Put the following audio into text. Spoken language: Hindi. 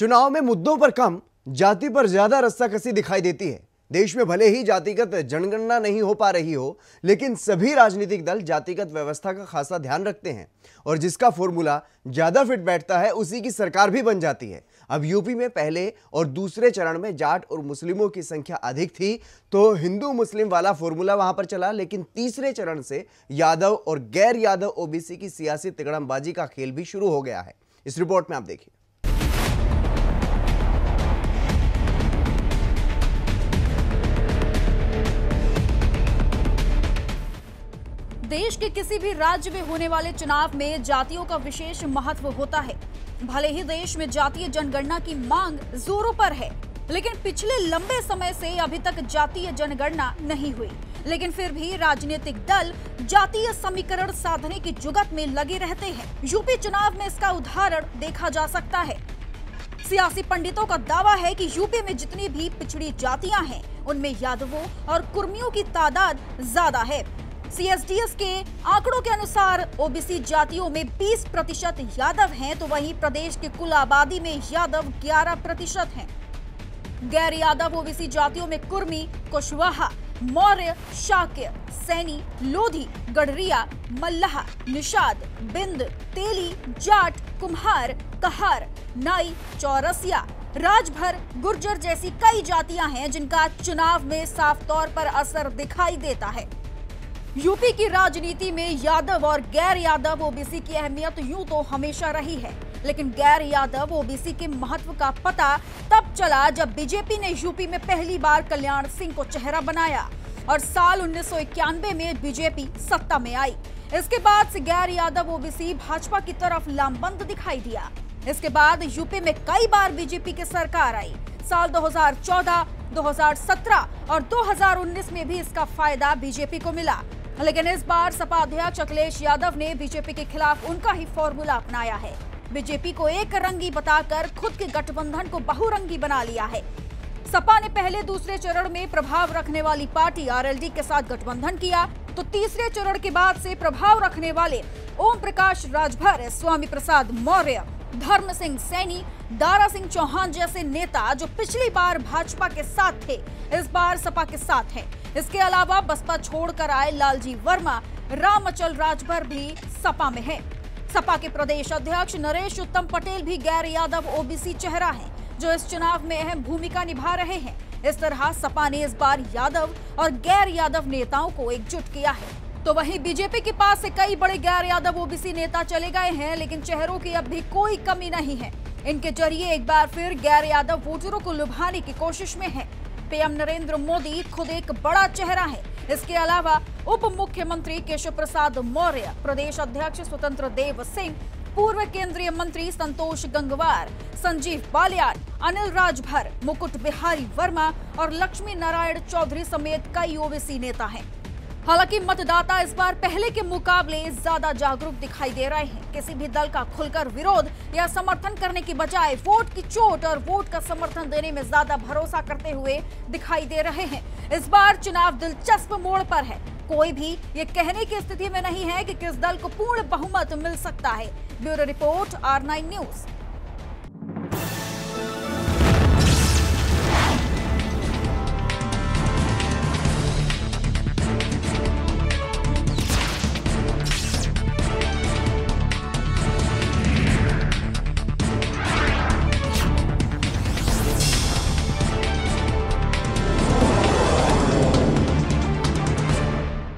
चुनाव में मुद्दों पर कम, जाति पर ज्यादा रस्साकसी दिखाई देती है। देश में भले ही जातिगत जनगणना नहीं हो पा रही हो, लेकिन सभी राजनीतिक दल जातिगत व्यवस्था का खासा ध्यान रखते हैं और जिसका फॉर्मूला ज्यादा फिट बैठता है उसी की सरकार भी बन जाती है। अब यूपी में पहले और दूसरे चरण में जाट और मुस्लिमों की संख्या अधिक थी तो हिंदू मुस्लिम वाला फॉर्मूला वहां पर चला, लेकिन तीसरे चरण से यादव और गैर यादव ओबीसी की सियासी तिकड़मबाजी का खेल भी शुरू हो गया है। इस रिपोर्ट में आप देखिए। देश के किसी भी राज्य में होने वाले चुनाव में जातियों का विशेष महत्व होता है। भले ही देश में जातीय जनगणना की मांग जोरों पर है, लेकिन पिछले लंबे समय से अभी तक जातीय जनगणना नहीं हुई। लेकिन फिर भी राजनीतिक दल जातीय समीकरण साधने की जुगत में लगे रहते हैं। यूपी चुनाव में इसका उदाहरण देखा जा सकता है। सियासी पंडितों का दावा है कि यूपी में जितनी भी पिछड़ी जातियां हैं, उनमें यादवों और कुर्मियों की तादाद ज्यादा है। सीएसडीएस के आंकड़ों के अनुसार ओबीसी जातियों में 20% यादव हैं, तो वहीं प्रदेश की कुल आबादी में यादव 11% हैं। गैर यादव ओबीसी जातियों में कुर्मी, कुशवाहा, मौर्य, शाक्य, सैनी, लोधी, गढ़रिया, मल्लाह, निषाद, बिंद, तेली, जाट, कुम्हार, कहार, नाई, चौरसिया, राजभर, गुर्जर जैसी कई जातियां हैं जिनका चुनाव में साफ तौर पर असर दिखाई देता है। यूपी की राजनीति में यादव और गैर यादव ओबीसी की अहमियत यूं तो हमेशा रही है, लेकिन गैर यादव ओबीसी के महत्व का पता तब चला जब बीजेपी ने यूपी में पहली बार कल्याण सिंह को चेहरा बनाया और साल 1991 में बीजेपी सत्ता में आई। इसके बाद से गैर यादव ओबीसी भाजपा की तरफ लामबंद दिखाई दिया। इसके बाद यूपी में कई बार बीजेपी की सरकार आई। साल 2014, 2017 और 2019 में भी इसका फायदा बीजेपी को मिला, लेकिन इस बार सपा अध्यक्ष अखिलेश यादव ने बीजेपी के खिलाफ उनका ही फॉर्मूला अपनाया है। बीजेपी को एक रंगी बताकर खुद के गठबंधन को बहुरंगी बना लिया है। सपा ने पहले दूसरे चरण में प्रभाव रखने वाली पार्टी आरएलडी के साथ गठबंधन किया, तो तीसरे चरण के बाद से प्रभाव रखने वाले ओम प्रकाश राजभर, स्वामी प्रसाद मौर्य, धर्म सिंह सैनी, दारा सिंह चौहान जैसे नेता जो पिछली बार भाजपा के साथ थे, इस बार सपा के साथ हैं। इसके अलावा बसपा छोड़कर आए लालजी वर्मा, राम अचल राजभर भी सपा में है। सपा के प्रदेश अध्यक्ष नरेश उत्तम पटेल भी गैर यादव ओबीसी चेहरा हैं, जो इस चुनाव में अहम भूमिका निभा रहे हैं। इस तरह सपा ने इस बार यादव और गैर यादव नेताओं को एकजुट किया है। तो वहीं बीजेपी के पास से कई बड़े गैर यादव ओबीसी नेता चले गए हैं, लेकिन चेहरों की अब भी कोई कमी नहीं है। इनके जरिए एक बार फिर गैर यादव वोटरों को लुभाने की कोशिश में है। पीएम नरेंद्र मोदी खुद एक बड़ा चेहरा है। इसके अलावा उप मुख्यमंत्री केशव प्रसाद मौर्य, प्रदेश अध्यक्ष स्वतंत्र देव सिंह, पूर्व केंद्रीय मंत्री संतोष गंगवार, संजीव बालियान, अनिल राजभर, मुकुट बिहारी वर्मा और लक्ष्मी नारायण चौधरी समेत कई ओबीसी नेता हैं। हालांकि मतदाता इस बार पहले के मुकाबले ज्यादा जागरूक दिखाई दे रहे हैं। किसी भी दल का खुलकर विरोध या समर्थन करने की बजाय वोट की चोट और वोट का समर्थन देने में ज्यादा भरोसा करते हुए दिखाई दे रहे हैं। इस बार चुनाव दिलचस्प मोड़ पर है। कोई भी ये कहने की स्थिति में नहीं है कि किस दल को पूर्ण बहुमत मिल सकता है। Bureau report, R9 news.